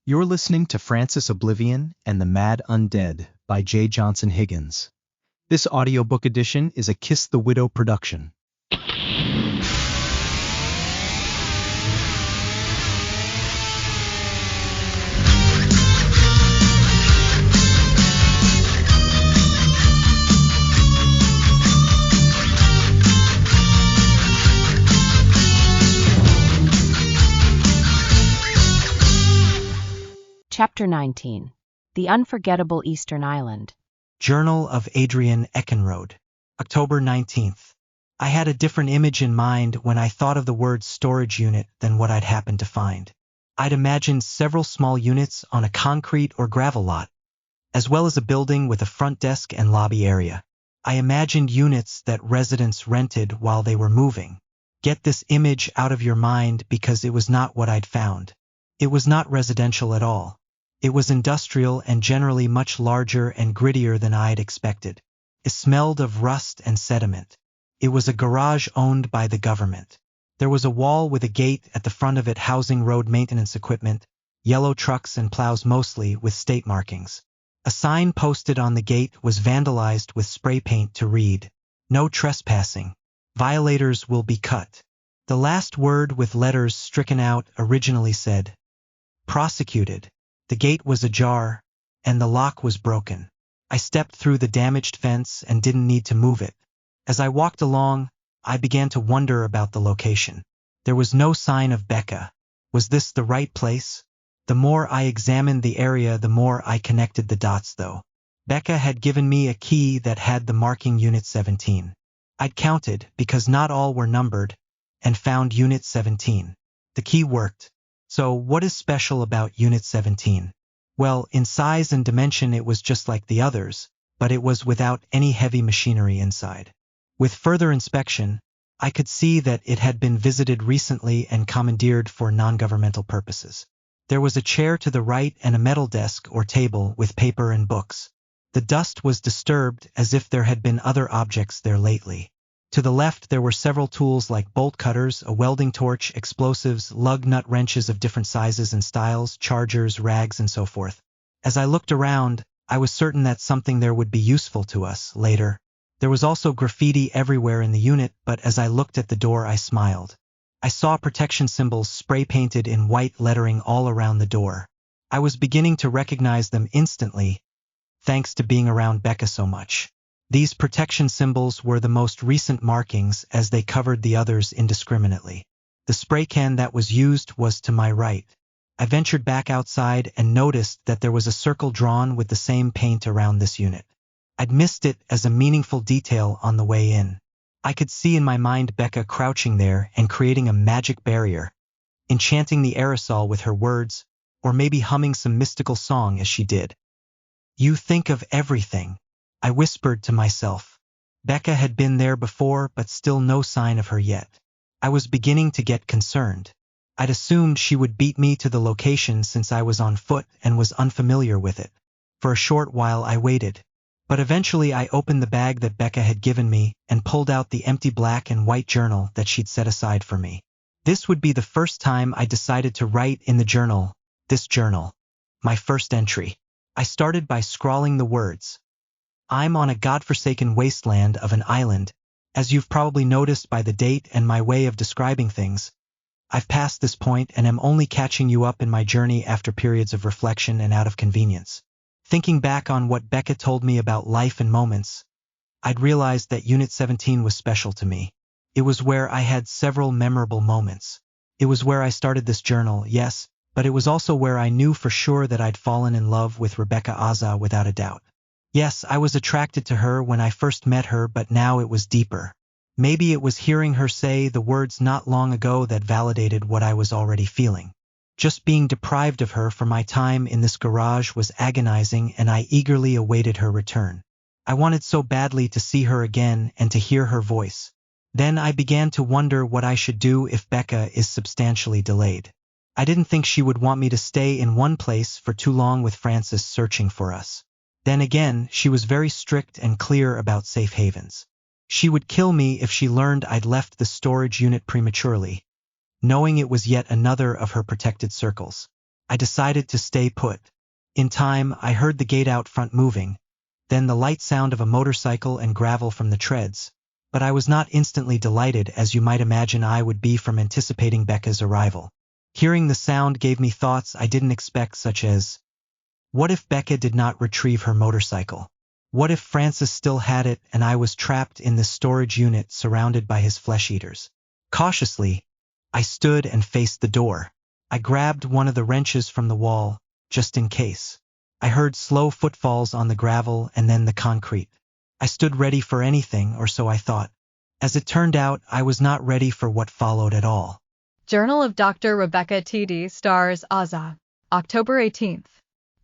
You're listening to Francis Oblivion and the Mad Undead by J. Johnson Higgins. This audiobook edition is a Kiss the Widow production. Chapter 19. The Unforgettable Eastern Island. Journal of Adrian Eckenrode, October 19th. I had a different image in mind when I thought of the word storage unit than what I'd happened to find. I'd imagined several small units on a concrete or gravel lot, as well as a building with a front desk and lobby area. I imagined units that residents rented while they were moving. Get this image out of your mind because it was not what I'd found. It was not residential at all. It was industrial and generally much larger and grittier than I'd expected. It smelled of rust and sediment. It was a garage owned by the government. There was a wall with a gate at the front of it housing road maintenance equipment, yellow trucks and plows mostly with state markings. A sign posted on the gate was vandalized with spray paint to read, "No trespassing. Violators will be cut." The last word with letters stricken out originally said, "Prosecuted." The gate was ajar, and the lock was broken. I stepped through the damaged fence and didn't need to move it. As I walked along, I began to wonder about the location. There was no sign of Becca. Was this the right place? The more I examined the area, the more I connected the dots, though. Becca had given me a key that had the marking Unit 17. I'd counted, because not all were numbered, and found Unit 17. The key worked. So what is special about Unit 17? Well, in size and dimension it was just like the others, but it was without any heavy machinery inside. With further inspection, I could see that it had been visited recently and commandeered for non-governmental purposes. There was a chair to the right and a metal desk or table with paper and books. The dust was disturbed as if there had been other objects there lately. To the left there were several tools like bolt cutters, a welding torch, explosives, lug nut wrenches of different sizes and styles, chargers, rags, and so forth. As I looked around, I was certain that something there would be useful to us later. There was also graffiti everywhere in the unit, but as I looked at the door I smiled. I saw protection symbols spray-painted in white lettering all around the door. I was beginning to recognize them instantly, thanks to being around Becca so much. These protection symbols were the most recent markings as they covered the others indiscriminately. The spray can that was used was to my right. I ventured back outside and noticed that there was a circle drawn with the same paint around this unit. I'd missed it as a meaningful detail on the way in. I could see in my mind Becca crouching there and creating a magic barrier, enchanting the aerosol with her words, or maybe humming some mystical song as she did. "You think of everything," I whispered to myself. Becca had been there before, but still no sign of her yet. I was beginning to get concerned. I'd assumed she would beat me to the location since I was on foot and was unfamiliar with it. For a short while I waited. But eventually I opened the bag that Becca had given me and pulled out the empty black and white journal that she'd set aside for me. This would be the first time I decided to write in the journal, this journal. My first entry. I started by scrawling the words. I'm on a godforsaken wasteland of an island, as you've probably noticed by the date and my way of describing things. I've passed this point and am only catching you up in my journey after periods of reflection and out of convenience. Thinking back on what Becca told me about life and moments, I'd realized that Unit 17 was special to me. It was where I had several memorable moments. It was where I started this journal, yes, but it was also where I knew for sure that I'd fallen in love with Rebecca Azza without a doubt. Yes, I was attracted to her when I first met her, but now it was deeper. Maybe it was hearing her say the words not long ago that validated what I was already feeling. Just being deprived of her for my time in this garage was agonizing, and I eagerly awaited her return. I wanted so badly to see her again and to hear her voice. Then I began to wonder what I should do if Becca is substantially delayed. I didn't think she would want me to stay in one place for too long with Francis searching for us. Then again, she was very strict and clear about safe havens. She would kill me if she learned I'd left the storage unit prematurely, knowing it was yet another of her protected circles. I decided to stay put. In time, I heard the gate out front moving, then the light sound of a motorcycle and gravel from the treads. But I was not instantly delighted as you might imagine I would be from anticipating Becca's arrival. Hearing the sound gave me thoughts I didn't expect, such as, what if Becca did not retrieve her motorcycle? What if Francis still had it and I was trapped in this storage unit surrounded by his flesh eaters? Cautiously, I stood and faced the door. I grabbed one of the wrenches from the wall, just in case. I heard slow footfalls on the gravel and then the concrete. I stood ready for anything, or so I thought. As it turned out, I was not ready for what followed at all. Journal of Dr. Rebecca T.D. Stars, Aza, October 18th.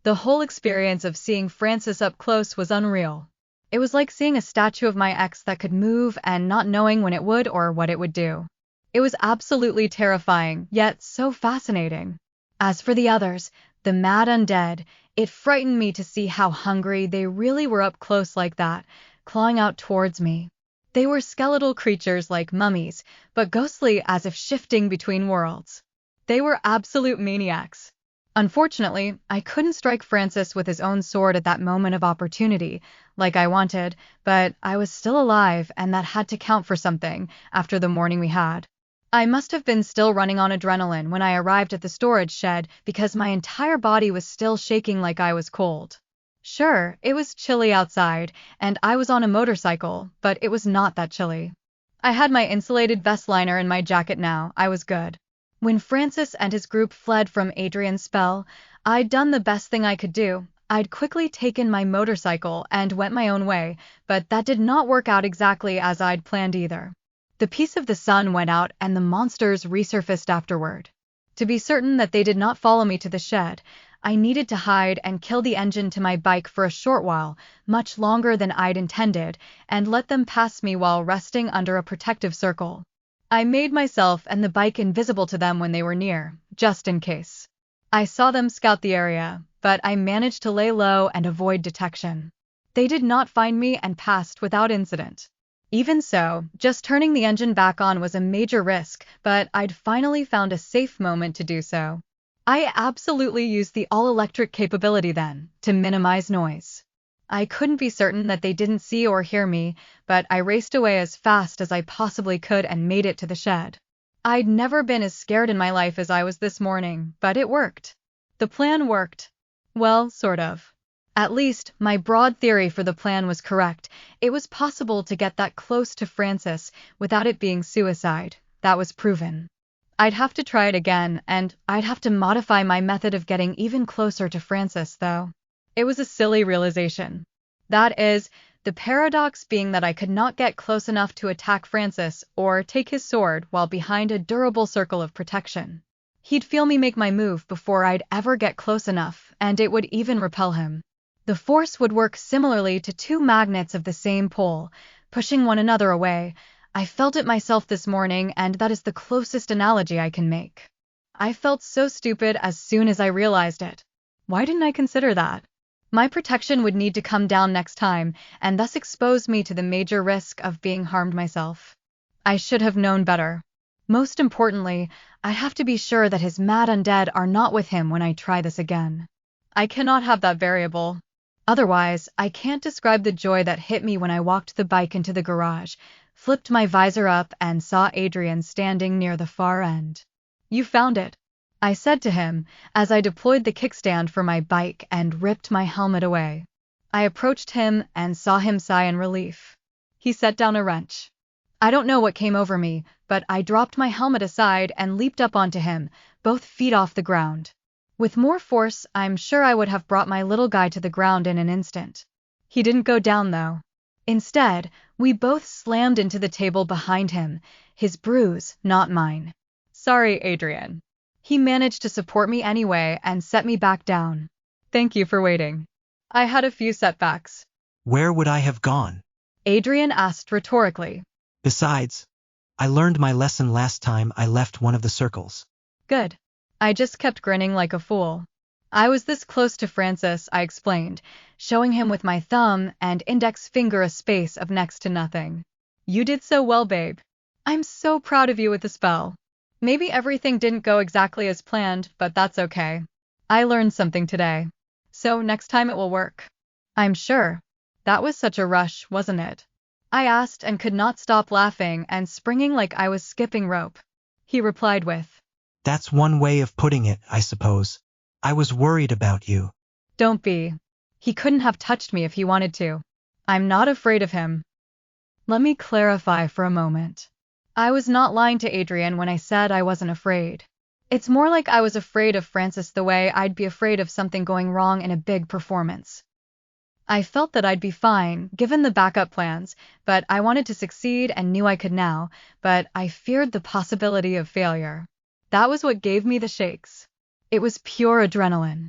The whole experience of seeing Francis up close was unreal. It was like seeing a statue of my ex that could move and not knowing when it would or what it would do. It was absolutely terrifying, yet so fascinating. As for the others, the mad undead, it frightened me to see how hungry they really were up close like that, clawing out towards me. They were skeletal creatures like mummies, but ghostly as if shifting between worlds. They were absolute maniacs. Unfortunately, I couldn't strike Francis with his own sword at that moment of opportunity, like I wanted, but I was still alive, and that had to count for something after the morning we had. I must have been still running on adrenaline when I arrived at the storage shed because my entire body was still shaking like I was cold. Sure, it was chilly outside, and I was on a motorcycle, but it was not that chilly. I had my insulated vest liner in my jacket now. I was good. When Francis and his group fled from Adrian's spell, I'd done the best thing I could do. I'd quickly taken my motorcycle and went my own way, but that did not work out exactly as I'd planned either. The piece of the sun went out and the monsters resurfaced afterward. To be certain that they did not follow me to the shed, I needed to hide and kill the engine to my bike for a short while, much longer than I'd intended, and let them pass me while resting under a protective circle. I made myself and the bike invisible to them when they were near, just in case. I saw them scout the area, but I managed to lay low and avoid detection. They did not find me and passed without incident. Even so, just turning the engine back on was a major risk, but I'd finally found a safe moment to do so. I absolutely used the all-electric capability then, to minimize noise. I couldn't be certain that they didn't see or hear me, but I raced away as fast as I possibly could and made it to the shed. I'd never been as scared in my life as I was this morning, but it worked. The plan worked. Well, sort of. At least, my broad theory for the plan was correct. It was possible to get that close to Francis without it being suicide. That was proven. I'd have to try it again, and I'd have to modify my method of getting even closer to Francis, though. It was a silly realization. That is, the paradox being that I could not get close enough to attack Francis or take his sword while behind a durable circle of protection. He'd feel me make my move before I'd ever get close enough, and it would even repel him. The force would work similarly to two magnets of the same pole, pushing one another away. I felt it myself this morning, and that is the closest analogy I can make. I felt so stupid as soon as I realized it. Why didn't I consider that? My protection would need to come down next time, and thus expose me to the major risk of being harmed myself. I should have known better. Most importantly, I have to be sure that his mad undead are not with him when I try this again. I cannot have that variable. Otherwise, I can't describe the joy that hit me when I walked the bike into the garage, flipped my visor up, and saw Adrian standing near the far end. "You found it," I said to him as I deployed the kickstand for my bike and ripped my helmet away. I approached him and saw him sigh in relief. He set down a wrench. I don't know what came over me, but I dropped my helmet aside and leaped up onto him, both feet off the ground. With more force, I'm sure I would have brought my little guy to the ground in an instant. He didn't go down, though. Instead, we both slammed into the table behind him, his bruise, not mine. "Sorry, Adrian." He managed to support me anyway and set me back down. "Thank you for waiting. I had a few setbacks." Where would I have gone? Adrian asked rhetorically. Besides, I learned my lesson last time I left one of the circles. Good. I just kept grinning like a fool. I was this close to Francis, I explained, showing him with my thumb and index finger a space of next to nothing. "You did so well, babe. I'm so proud of you with the spell. Maybe everything didn't go exactly as planned, but that's okay. I learned something today. So next time it will work. I'm sure. That was such a rush, wasn't it? I asked and could not stop laughing and springing like I was skipping rope. He replied with, That's one way of putting it, I suppose. I was worried about you. Don't be. He couldn't have touched me if he wanted to. I'm not afraid of him. Let me clarify for a moment. I was not lying to Adrian when I said I wasn't afraid. It's more like I was afraid of Francis the way I'd be afraid of something going wrong in a big performance. I felt that I'd be fine, given the backup plans, but I wanted to succeed and knew I could now, but I feared the possibility of failure. That was what gave me the shakes. It was pure adrenaline.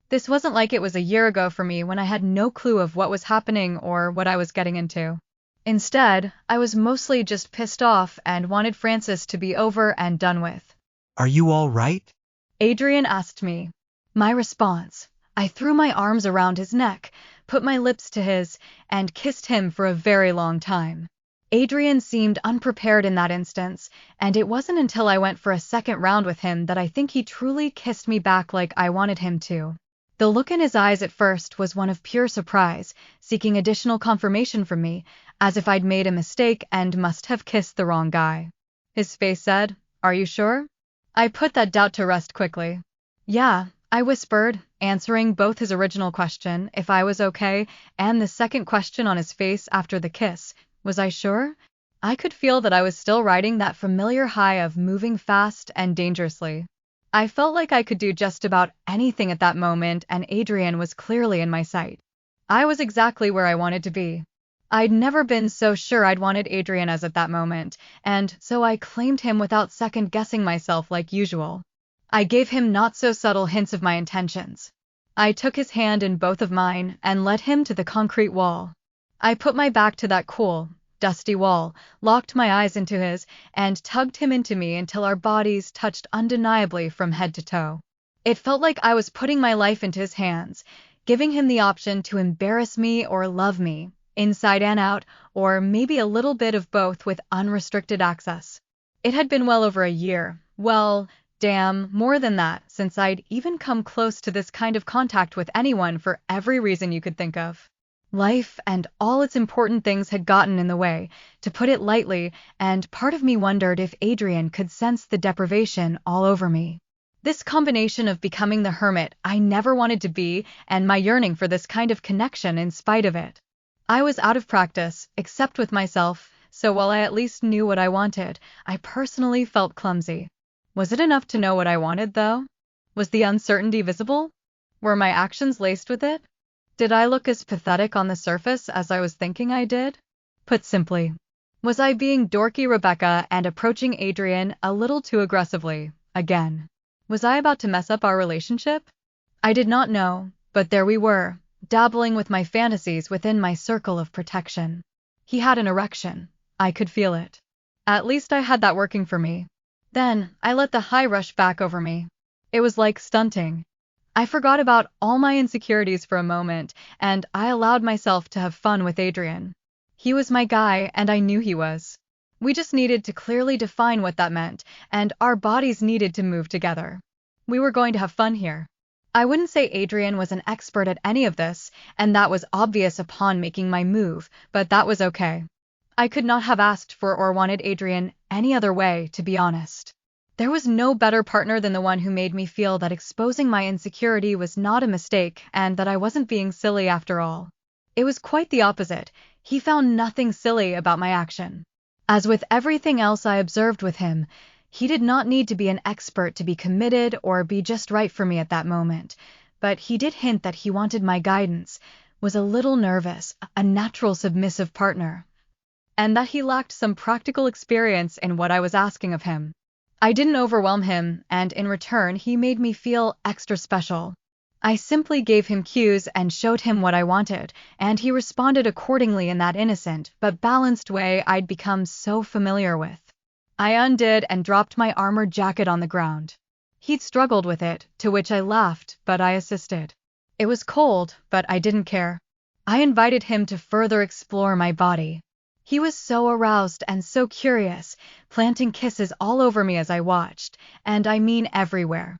This wasn't like it was a year ago for me when I had no clue of what was happening or what I was getting into. Instead, I was mostly just pissed off and wanted Francis to be over and done with. Are you all right? Adrian asked me. My response, I threw my arms around his neck, put my lips to his, and kissed him for a very long time. Adrian seemed unprepared in that instance, and it wasn't until I went for a second round with him that I think he truly kissed me back like I wanted him to. The look in his eyes at first was one of pure surprise, seeking additional confirmation from me, as if I'd made a mistake and must have kissed the wrong guy. His face said, Are you sure? I put that doubt to rest quickly. Yeah, I whispered, answering both his original question, if I was okay, and the second question on his face after the kiss. Was I sure? I could feel that I was still riding that familiar high of moving fast and dangerously. I felt like I could do just about anything at that moment, and Adrian was clearly in my sight. I was exactly where I wanted to be. I'd never been so sure I'd wanted Adrian as at that moment, and so I claimed him without second-guessing myself like usual. I gave him not-so-subtle hints of my intentions. I took his hand in both of mine and led him to the concrete wall. I put my back to that cool, dusty wall, locked my eyes into his, and tugged him into me until our bodies touched undeniably from head to toe. It felt like I was putting my life into his hands, giving him the option to embarrass me or love me, inside and out, or maybe a little bit of both with unrestricted access. It had been well over a year, well, damn, more than that, since I'd even come close to this kind of contact with anyone for every reason you could think of. Life and all its important things had gotten in the way, to put it lightly, and part of me wondered if Adrian could sense the deprivation all over me. This combination of becoming the hermit I never wanted to be and my yearning for this kind of connection in spite of it. I was out of practice, except with myself, so while I at least knew what I wanted, I personally felt clumsy. Was it enough to know what I wanted, though? Was the uncertainty visible? Were my actions laced with it? Did I look as pathetic on the surface as I was thinking I did? Put simply, was I being dorky Rebecca and approaching Adrian a little too aggressively, again? Was I about to mess up our relationship? I did not know, but there we were, dabbling with my fantasies within my circle of protection. He had an erection. I could feel it. At least I had that working for me. Then I let the high rush back over me. It was like stunting. I forgot about all my insecurities for a moment, and I allowed myself to have fun with Adrian. He was my guy, and I knew he was. We just needed to clearly define what that meant, and our bodies needed to move together. We were going to have fun here. I wouldn't say Adrian was an expert at any of this, and that was obvious upon making my move, but that was okay. I could not have asked for or wanted Adrian any other way, to be honest. There was no better partner than the one who made me feel that exposing my insecurity was not a mistake and that I wasn't being silly after all. It was quite the opposite. He found nothing silly about my action. As with everything else I observed with him, he did not need to be an expert to be committed or be just right for me at that moment, but he did hint that he wanted my guidance, was a little nervous, a natural submissive partner, and that he lacked some practical experience in what I was asking of him. I didn't overwhelm him, and in return he made me feel extra special. I simply gave him cues and showed him what I wanted, and he responded accordingly in that innocent but balanced way I'd become so familiar with. I undid and dropped my armored jacket on the ground. He'd struggled with it, to which I laughed, but I assisted. It was cold, but I didn't care. I invited him to further explore my body. He was so aroused and so curious, planting kisses all over me as I watched, and I mean everywhere.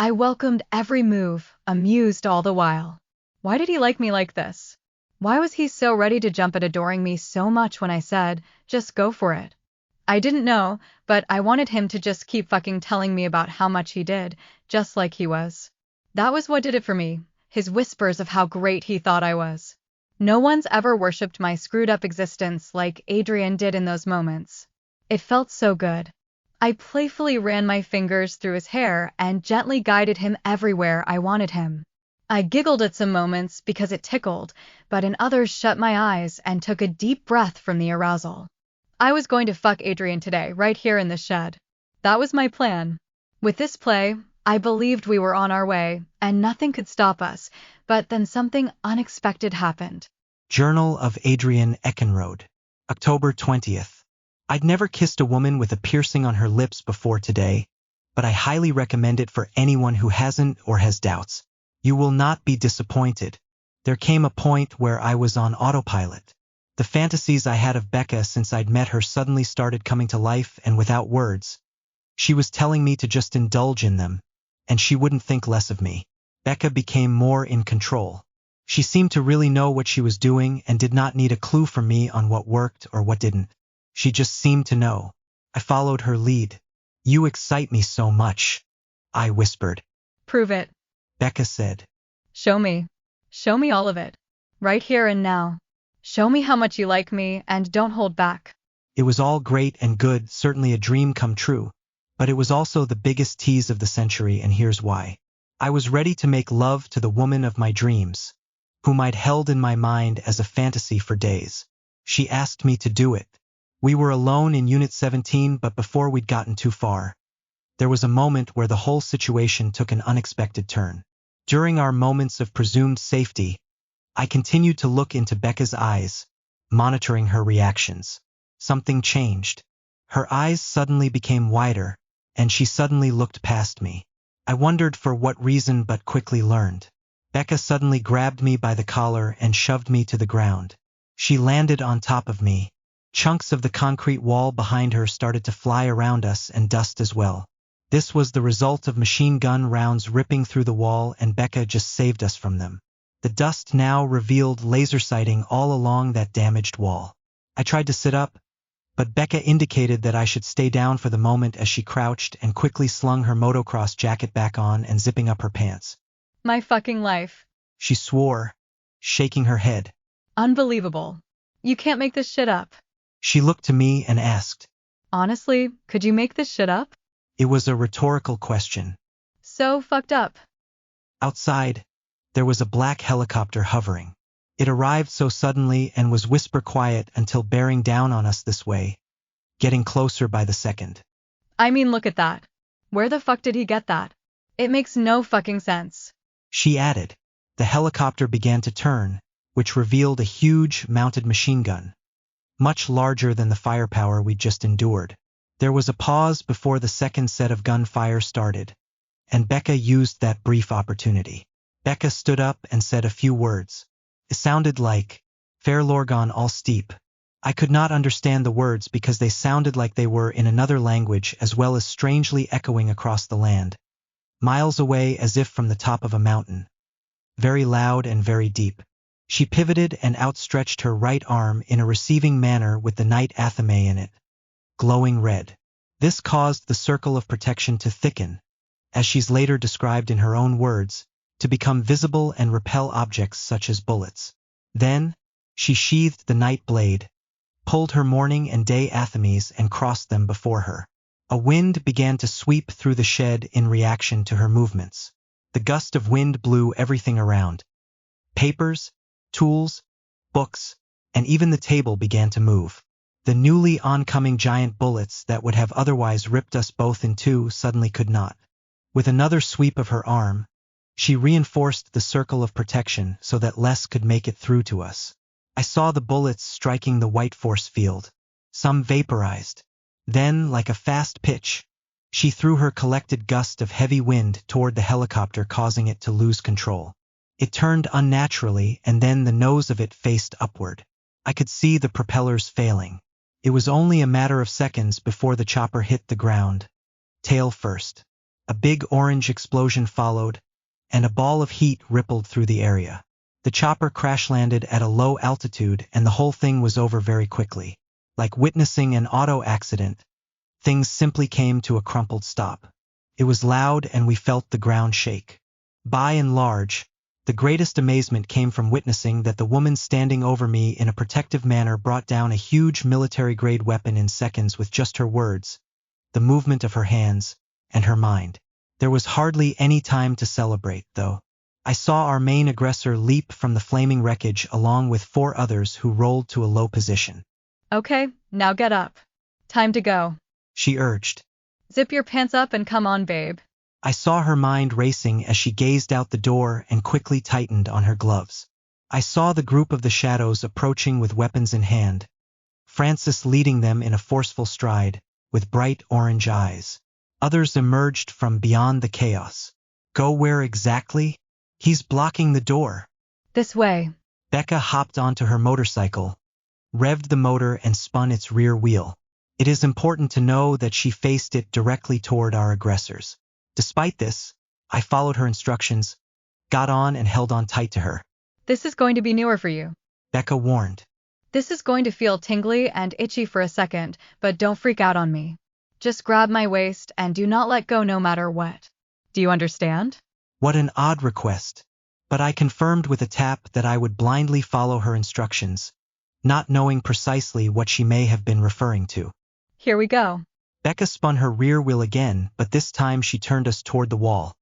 I welcomed every move, amused all the while. Why did he like me like this? Why was he so ready to jump at adoring me so much when I said, just go for it? I didn't know, but I wanted him to just keep fucking telling me about how much he did, just like he was. That was what did it for me, his whispers of how great he thought I was. No one's ever worshipped my screwed up existence like Adrian did in those moments. It felt so good. I playfully ran my fingers through his hair and gently guided him everywhere I wanted him. I giggled at some moments because it tickled, but in others shut my eyes and took a deep breath from the arousal. I was going to fuck Adrian today, right here in the shed. That was my plan. With this play, I believed we were on our way, and nothing could stop us, but then something unexpected happened. Journal of Adrian Eckenrode, October 20th. I'd never kissed a woman with a piercing on her lips before today, but I highly recommend it for anyone who hasn't or has doubts. You will not be disappointed. There came a point where I was on autopilot. The fantasies I had of Becca since I'd met her suddenly started coming to life, and without words, she was telling me to just indulge in them, and she wouldn't think less of me. Becca became more in control. She seemed to really know what she was doing and did not need a clue from me on what worked or what didn't. She just seemed to know. I followed her lead. You excite me so much, I whispered. Prove it. Becca said. Show me. Show me all of it. Right here and now. Show me how much you like me, and don't hold back. It was all great and good, certainly a dream come true, but it was also the biggest tease of the century, and here's why. I was ready to make love to the woman of my dreams, whom I'd held in my mind as a fantasy for days. She asked me to do it. We were alone in Unit 17, but before we'd gotten too far, there was a moment where the whole situation took an unexpected turn. During our moments of presumed safety, I continued to look into Becca's eyes, monitoring her reactions. Something changed. Her eyes suddenly became wider, and she suddenly looked past me. I wondered for what reason, but quickly learned. Becca suddenly grabbed me by the collar and shoved me to the ground. She landed on top of me. Chunks of the concrete wall behind her started to fly around us, and dust as well. This was the result of machine gun rounds ripping through the wall, and Becca just saved us from them. The dust now revealed laser sighting all along that damaged wall. I tried to sit up, but Becca indicated that I should stay down for the moment as she crouched and quickly slung her motocross jacket back on and zipping up her pants. My fucking life. She swore, shaking her head. Unbelievable. You can't make this shit up. She looked to me and asked. Honestly, could you make this shit up? It was a rhetorical question. So fucked up. Outside, there was a black helicopter hovering. It arrived so suddenly and was whisper quiet until bearing down on us this way, getting closer by the second. I mean, look at that. Where the fuck did he get that? It makes no fucking sense. She added. The helicopter began to turn, which revealed a huge mounted machine gun, much larger than the firepower we'd just endured. There was a pause before the second set of gunfire started, and Becca used that brief opportunity. Becca stood up and said a few words. It sounded like, "Fair Lorgon all steep." I could not understand the words because they sounded like they were in another language, as well as strangely echoing across the land, miles away as if from the top of a mountain. Very loud and very deep. She pivoted and outstretched her right arm in a receiving manner with the night athame in it, glowing red. This caused the circle of protection to thicken, as she's later described in her own words, to become visible and repel objects such as bullets. Then, she sheathed the night blade, pulled her morning and day athames and crossed them before her. A wind began to sweep through the shed in reaction to her movements. The gust of wind blew everything around. Papers, tools, books, and even the table began to move. The newly oncoming giant bullets that would have otherwise ripped us both in two suddenly could not. With another sweep of her arm, she reinforced the circle of protection so that less could make it through to us. I saw the bullets striking the white force field. Some vaporized. Then, like a fast pitch, she threw her collected gust of heavy wind toward the helicopter, causing it to lose control. It turned unnaturally, and then the nose of it faced upward. I could see the propellers failing. It was only a matter of seconds before the chopper hit the ground, tail first. A big orange explosion followed, and a ball of heat rippled through the area. The chopper crash-landed at a low altitude and the whole thing was over very quickly. Like witnessing an auto accident, things simply came to a crumpled stop. It was loud and we felt the ground shake. By and large, the greatest amazement came from witnessing that the woman standing over me in a protective manner brought down a huge military-grade weapon in seconds with just her words, the movement of her hands, and her mind. There was hardly any time to celebrate, though. I saw our main aggressor leap from the flaming wreckage along with 4 others who rolled to a low position. Okay, now get up. Time to go. She urged. Zip your pants up and come on, babe. I saw her mind racing as she gazed out the door and quickly tightened on her gloves. I saw the group of the shadows approaching with weapons in hand, Francis leading them in a forceful stride, with bright orange eyes. Others emerged from beyond the chaos. Go where exactly? He's blocking the door. This way. Becca hopped onto her motorcycle, revved the motor and spun its rear wheel. It is important to know that she faced it directly toward our aggressors. Despite this, I followed her instructions, got on and held on tight to her. This is going to be newer for you. Becca warned. This is going to feel tingly and itchy for a second, but don't freak out on me. Just grab my waist and do not let go no matter what. Do you understand? What an odd request. But I confirmed with a tap that I would blindly follow her instructions, not knowing precisely what she may have been referring to. Here we go. Becca spun her rear wheel again, but this time she turned us toward the wall.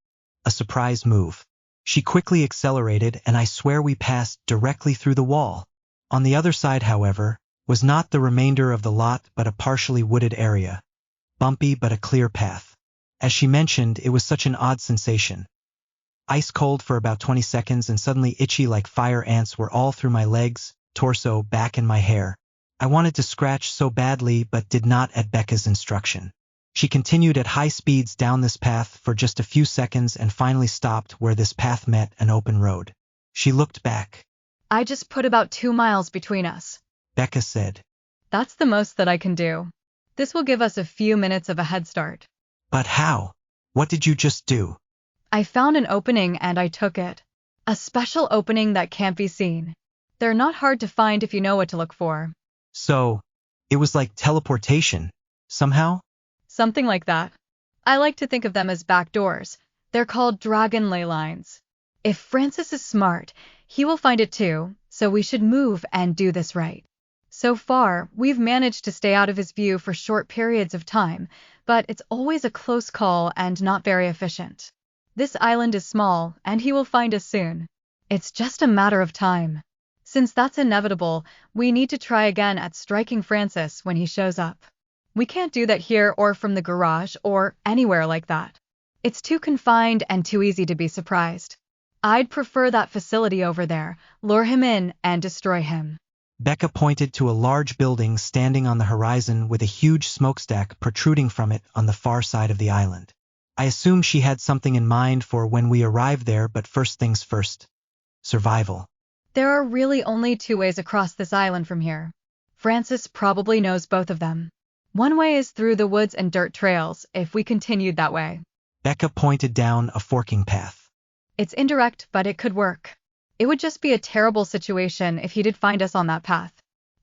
A surprise move. She quickly accelerated and I swear we passed directly through the wall. On the other side, however, was not the remainder of the lot but a partially wooded area. Bumpy but a clear path. As she mentioned, it was such an odd sensation. Ice cold for about 20 seconds and suddenly itchy like fire ants were all through my legs, torso, back and my hair. I wanted to scratch so badly but did not at Becca's instruction. She continued at high speeds down this path for just a few seconds and finally stopped where this path met an open road. She looked back. I just put about 2 miles between us. Becca said. That's the most that I can do. This will give us a few minutes of a head start. But how? What did you just do? I found an opening and I took it. A special opening that can't be seen. They're not hard to find if you know what to look for. So, it was like teleportation, somehow? Something like that. I like to think of them as back doors. They're called dragon ley lines. If Francis is smart, he will find it too, so we should move and do this right. So far, we've managed to stay out of his view for short periods of time, but it's always a close call and not very efficient. This island is small, and he will find us soon. It's just a matter of time. Since that's inevitable, we need to try again at striking Francis when he shows up. We can't do that here or from the garage or anywhere like that. It's too confined and too easy to be surprised. I'd prefer that facility over there, lure him in and destroy him. Becca pointed to a large building standing on the horizon with a huge smokestack protruding from it on the far side of the island. I assumed she had something in mind for when we arrived there, but first things first. Survival. There are really only 2 ways across this island from here. Francis probably knows both of them. One way is through the woods and dirt trails, if we continued that way. Becca pointed down a forking path. It's indirect, but it could work. It would just be a terrible situation if he did find us on that path.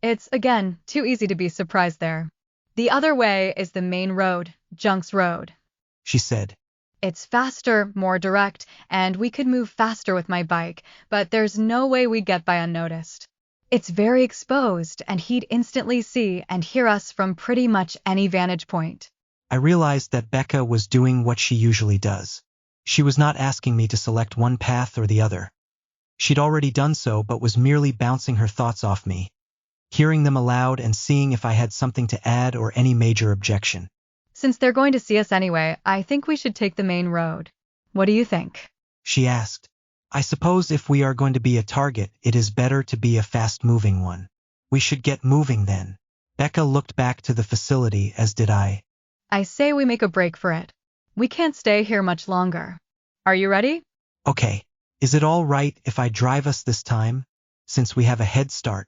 It's, again, too easy to be surprised there. The other way is the main road, Junks Road, she said. It's faster, more direct, and we could move faster with my bike, but there's no way we'd get by unnoticed. It's very exposed, and he'd instantly see and hear us from pretty much any vantage point. I realized that Becca was doing what she usually does. She was not asking me to select one path or the other. She'd already done so, but was merely bouncing her thoughts off me, hearing them aloud and seeing if I had something to add or any major objection. Since they're going to see us anyway, I think we should take the main road. What do you think? She asked. I suppose if we are going to be a target, it is better to be a fast-moving one. We should get moving then. Becca looked back to the facility, as did I. I say we make a break for it. We can't stay here much longer. Are you ready? Okay. Is it all right if I drive us this time, since we have a head start?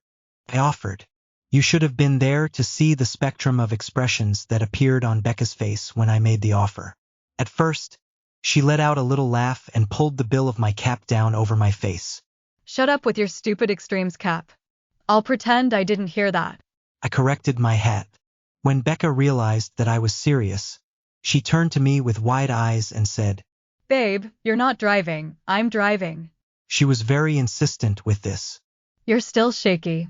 I offered. You should have been there to see the spectrum of expressions that appeared on Becca's face when I made the offer. At first, She let out a little laugh and pulled the bill of my cap down over my face. Shut up with your stupid extremes cap. I'll pretend I didn't hear that. I corrected my hat. When Becca realized that I was serious, she turned to me with wide eyes and said, Babe, you're not driving, I'm driving. She was very insistent with this. You're still shaky.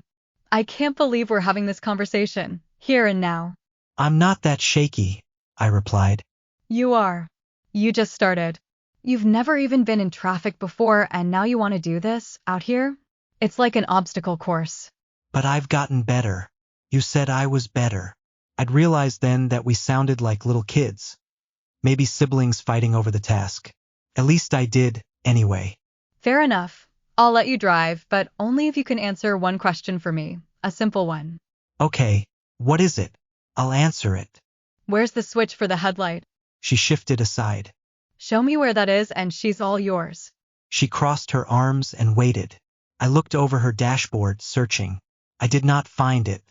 I can't believe we're having this conversation, here and now. I'm not that shaky, I replied. You are. You just started. You've never even been in traffic before and now you want to do this, out here? It's like an obstacle course. But I've gotten better. You said I was better. I'd realized then that we sounded like little kids. Maybe siblings fighting over the task. At least I did, anyway. Fair enough. I'll let you drive, but only if you can answer one question for me. A simple one. Okay, what is it? I'll answer it. Where's the switch for the headlight? She shifted aside. Show me where that is and she's all yours. She crossed her arms and waited. I looked over her dashboard, searching. I did not find it.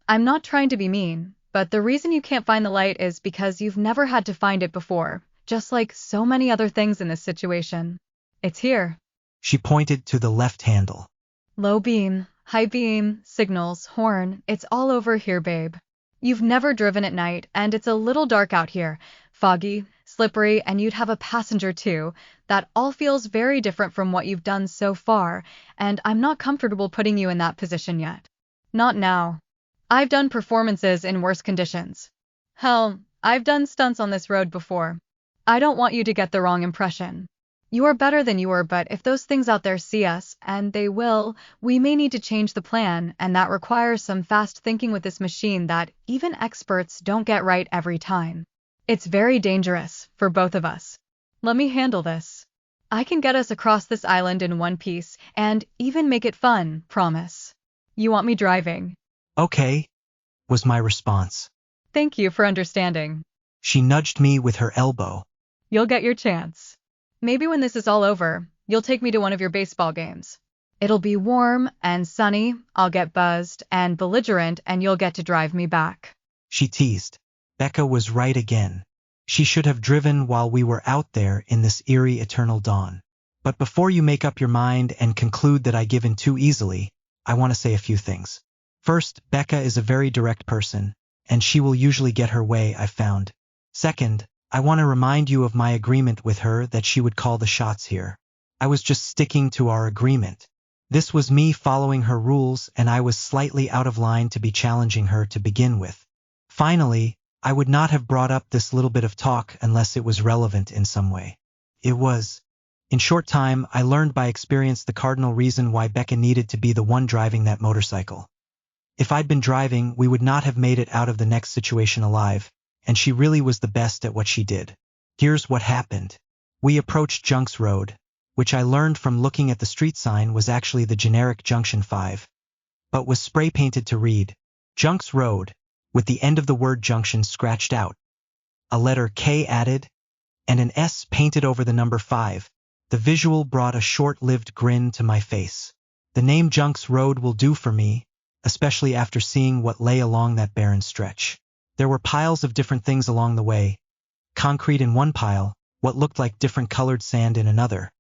I'm not trying to be mean, but the reason you can't find the light is because you've never had to find it before, just like so many other things in this situation. It's here. She pointed to the left handle. Low beam, high beam, signals, horn, it's all over here, babe. You've never driven at night, and it's a little dark out here, foggy, slippery, and you'd have a passenger too. That all feels very different from what you've done so far, and I'm not comfortable putting you in that position yet. Not now. I've done performances in worse conditions. Hell, I've done stunts on this road before. I don't want you to get the wrong impression. You are better than you were, but if those things out there see us, and they will, we may need to change the plan, and that requires some fast thinking with this machine that even experts don't get right every time. It's very dangerous for both of us. Let me handle this. I can get us across this island in one piece, and even make it fun, promise. You want me driving? Okay, was my response. Thank you for understanding. She nudged me with her elbow. You'll get your chance. Maybe when this is all over, you'll take me to one of your baseball games. It'll be warm and sunny, I'll get buzzed and belligerent, and you'll get to drive me back. She teased. Becca was right again. She should have driven while we were out there in this eerie eternal dawn. But before you make up your mind and conclude that I give in too easily, I want to say a few things. First, Becca is a very direct person, and she will usually get her way, I've found. Second, I want to remind you of my agreement with her that she would call the shots here. I was just sticking to our agreement. This was me following her rules, and I was slightly out of line to be challenging her to begin with. Finally, I would not have brought up this little bit of talk unless it was relevant in some way. It was. In short time, I learned by experience the cardinal reason why Becca needed to be the one driving that motorcycle. If I'd been driving, we would not have made it out of the next situation alive, and she really was the best at what she did. Here's what happened. We approached Junks Road, which I learned from looking at the street sign was actually the generic Junction 5, but was spray painted to read Junks Road, with the end of the word junction scratched out, a letter K added, and an S painted over the number 5. The visual brought a short-lived grin to my face. The name Junks Road will do for me, especially after seeing what lay along that barren stretch. There were piles of different things along the way. Concrete in one pile, what looked like different colored sand in another.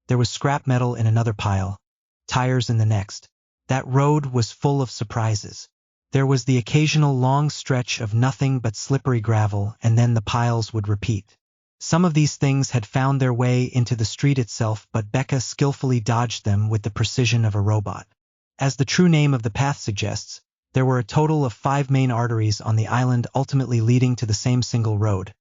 There was scrap metal in another pile, tires in the next. That road was full of surprises. There was the occasional long stretch of nothing but slippery gravel, and then the piles would repeat. Some of these things had found their way into the street itself, but Becca skillfully dodged them with the precision of a robot. As the true name of the path suggests, there were a total of 5 main arteries on the island, ultimately leading to the same single road,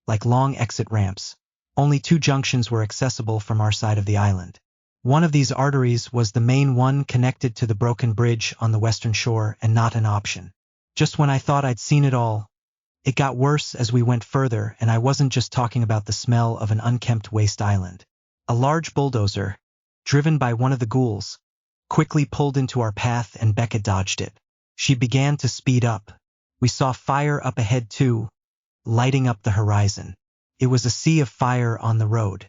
like long exit ramps. Only 2 junctions were accessible from our side of the island. One of these arteries was the main one connected to the broken bridge on the western shore, and not an option. Just when I thought I'd seen it all, it got worse as we went further, and I wasn't just talking about the smell of an unkempt waste island. A large bulldozer, driven by one of the ghouls, quickly pulled into our path, and Becca dodged it. She began to speed up. We saw fire up ahead too, lighting up the horizon. It was a sea of fire on the road.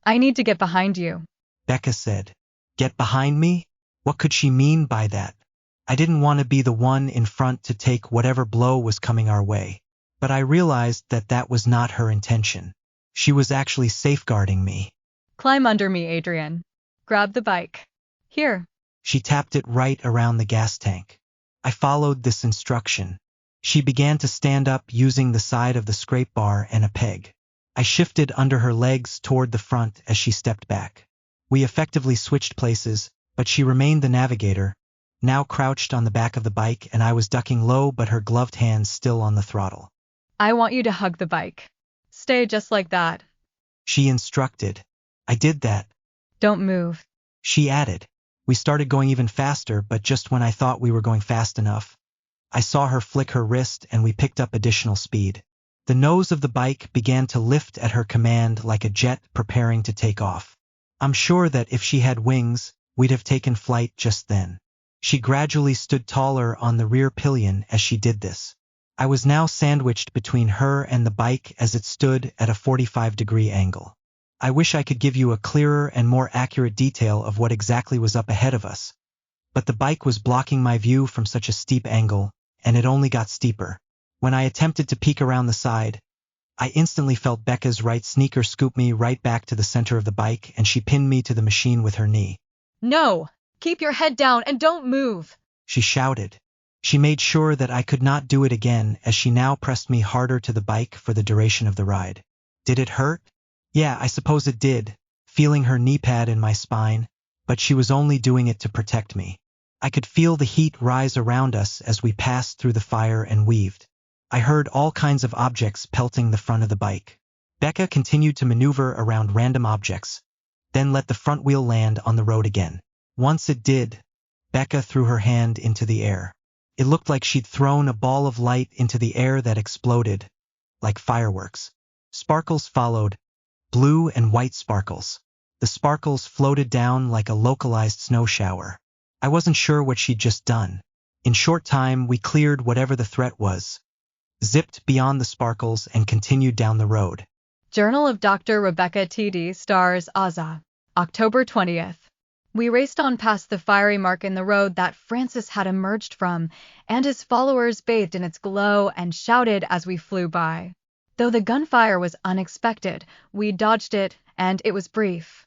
I need to get behind you, Becca said. Get behind me? What could she mean by that? I didn't want to be the one in front to take whatever blow was coming our way, but I realized that that was not her intention. She was actually safeguarding me. Climb under me, Adrian. Grab the bike. Here. She tapped it right around the gas tank. I followed this instruction. She began to stand up using the side of the scrape bar and a peg. I shifted under her legs toward the front as she stepped back. We effectively switched places, but she remained the navigator, now crouched on the back of the bike, and I was ducking low but her gloved hands still on the throttle. I want you to hug the bike. Stay just like that. She instructed. I did that. Don't move. She added. We started going even faster, but just when I thought we were going fast enough, I saw her flick her wrist and we picked up additional speed. The nose of the bike began to lift at her command like a jet preparing to take off. I'm sure that if she had wings, we'd have taken flight just then. She gradually stood taller on the rear pillion as she did this. I was now sandwiched between her and the bike as it stood at a 45-degree angle. I wish I could give you a clearer and more accurate detail of what exactly was up ahead of us, but the bike was blocking my view from such a steep angle, and it only got steeper. When I attempted to peek around the side, I instantly felt Becca's right sneaker scoop me right back to the center of the bike, and she pinned me to the machine with her knee. No! Keep your head down and don't move! She shouted. She made sure that I could not do it again as she now pressed me harder to the bike for the duration of the ride. Did it hurt? Yeah, I suppose it did, feeling her knee pad in my spine, but she was only doing it to protect me. I could feel the heat rise around us as we passed through the fire and weaved. I heard all kinds of objects pelting the front of the bike. Becca continued to maneuver around random objects, then let the front wheel land on the road again. Once it did, Becca threw her hand into the air. It looked like she'd thrown a ball of light into the air that exploded, like fireworks. Sparkles followed, blue and white sparkles. The sparkles floated down like a localized snow shower. I wasn't sure what she'd just done. In short time, we cleared whatever the threat was, zipped beyond the sparkles, and continued down the road. Journal of Dr. Rebecca T.D. Stars Azza, October 20th. We raced on past the fiery mark in the road that Francis had emerged from, and his followers bathed in its glow and shouted as we flew by. Though the gunfire was unexpected, we dodged it, and it was brief.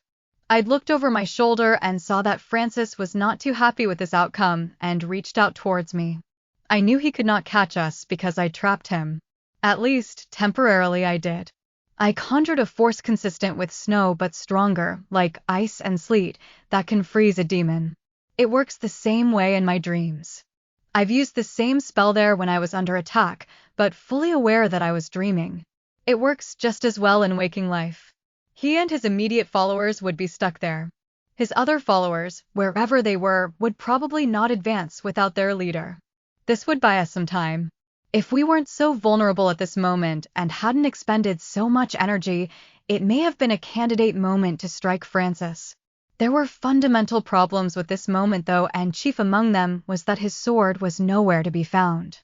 I'd looked over my shoulder and saw that Francis was not too happy with this outcome and reached out towards me. I knew he could not catch us because I trapped him. At least, temporarily I did. I conjured a force consistent with snow but stronger, like ice and sleet, that can freeze a demon. It works the same way in my dreams. I've used the same spell there when I was under attack, but fully aware that I was dreaming. It works just as well in waking life. He and his immediate followers would be stuck there. His other followers, wherever they were, would probably not advance without their leader. This would buy us some time. If we weren't so vulnerable at this moment and hadn't expended so much energy, it may have been a candidate moment to strike Francis. There were fundamental problems with this moment though, and chief among them was that his sword was nowhere to be found.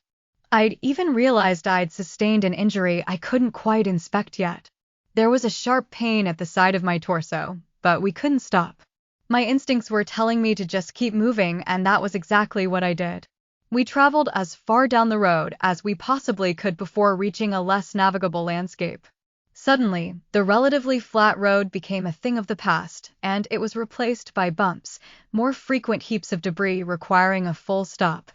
I'd even realized I'd sustained an injury I couldn't quite inspect yet. There was a sharp pain at the side of my torso, but we couldn't stop. My instincts were telling me to just keep moving, and that was exactly what I did. We traveled as far down the road as we possibly could before reaching a less navigable landscape. Suddenly, the relatively flat road became a thing of the past, and it was replaced by bumps, more frequent heaps of debris requiring a full stop,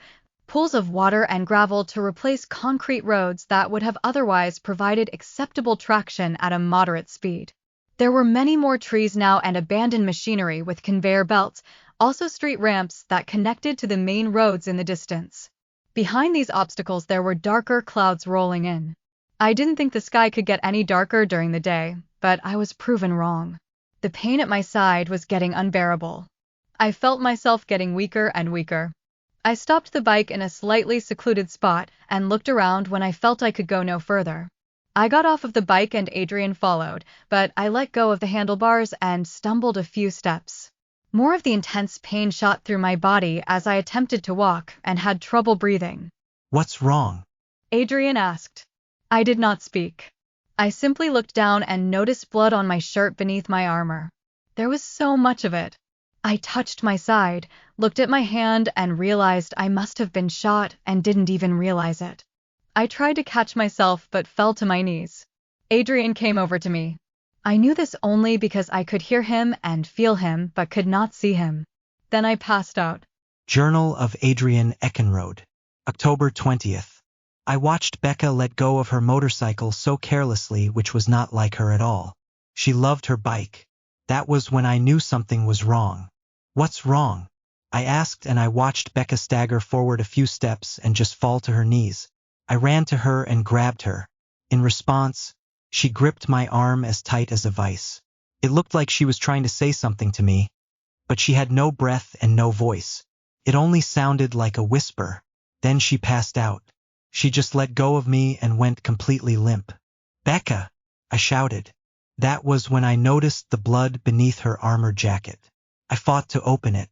pools of water and gravel to replace concrete roads that would have otherwise provided acceptable traction at a moderate speed. There were many more trees now and abandoned machinery with conveyor belts, also street ramps that connected to the main roads in the distance. Behind these obstacles there were darker clouds rolling in. I didn't think the sky could get any darker during the day, but I was proven wrong. The pain at my side was getting unbearable. I felt myself getting weaker and weaker. I stopped the bike in a slightly secluded spot and looked around when I felt I could go no further. I got off of the bike and Adrian followed, but I let go of the handlebars and stumbled a few steps. More of the intense pain shot through my body as I attempted to walk and had trouble breathing. What's wrong? Adrian asked. I did not speak. I simply looked down and noticed blood on my shirt beneath my armor. There was so much of it. I touched my side, looked at my hand, and realized I must have been shot and didn't even realize it. I tried to catch myself but fell to my knees. Adrian came over to me. I knew this only because I could hear him and feel him but could not see him. Then I passed out. Journal of Adrian Eckenrode. October 20th. I watched Becca let go of her motorcycle so carelessly, which was not like her at all. She loved her bike. That was when I knew something was wrong. What's wrong? I asked, and I watched Becca stagger forward a few steps and just fall to her knees. I ran to her and grabbed her. In response, she gripped my arm as tight as a vice. It looked like she was trying to say something to me, but she had no breath and no voice. It only sounded like a whisper. Then she passed out. She just let go of me and went completely limp. "Becca!" I shouted. That was when I noticed the blood beneath her armor jacket. I fought to open it.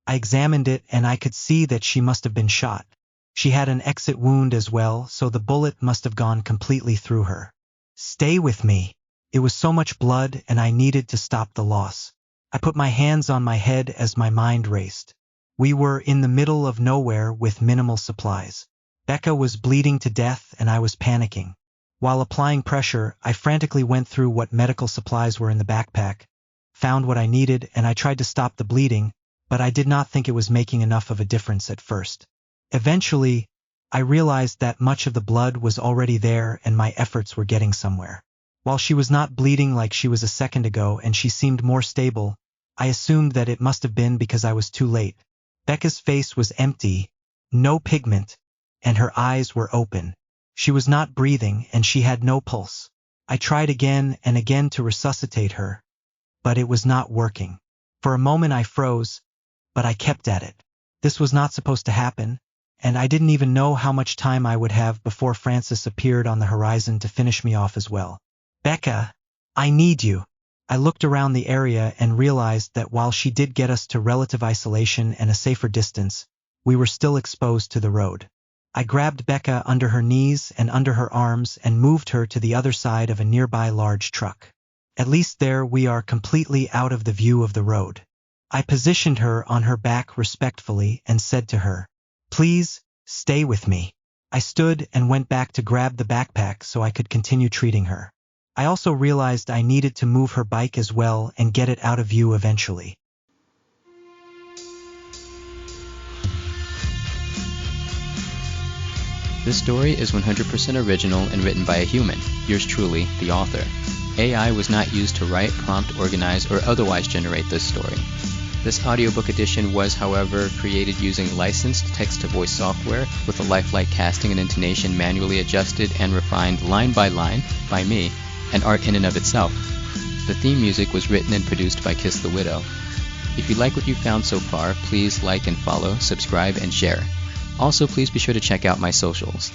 I examined it and I could see that she must have been shot. She had an exit wound as well, so the bullet must have gone completely through her. "Stay with me." It was so much blood and I needed to stop the loss. I put my hands on my head as my mind raced. We were in the middle of nowhere with minimal supplies. Becca was bleeding to death and I was panicking. While applying pressure, I frantically went through what medical supplies were in the backpack, found what I needed, and I tried to stop the bleeding, but I did not think it was making enough of a difference at first. Eventually, I realized that much of the blood was already there and my efforts were getting somewhere. While she was not bleeding like she was a second ago and she seemed more stable, I assumed that it must have been because I was too late. Becca's face was empty, no pigment, and her eyes were open. She was not breathing and she had no pulse. I tried again and again to resuscitate her, but it was not working. For a moment I froze, but I kept at it. This was not supposed to happen, and I didn't even know how much time I would have before Francis appeared on the horizon to finish me off as well. "Becca, I need you." I looked around the area and realized that while she did get us to relative isolation and a safer distance, we were still exposed to the road. I grabbed Becca under her knees and under her arms and moved her to the other side of a nearby large truck. At least there we are completely out of the view of the road. I positioned her on her back respectfully and said to her, "Please, stay with me." I stood and went back to grab the backpack so I could continue treating her. I also realized I needed to move her bike as well and get it out of view eventually. This story is 100% original and written by a human, yours truly, the author. AI was not used to write, prompt, organize, or otherwise generate this story. This audiobook edition was, however, created using licensed text-to-voice software with a lifelike casting and intonation manually adjusted and refined line by line by me, and art in and of itself. The theme music was written and produced by Kiss the Widow. If you like what you found so far, please like and follow, subscribe, and share. Also, please be sure to check out my socials.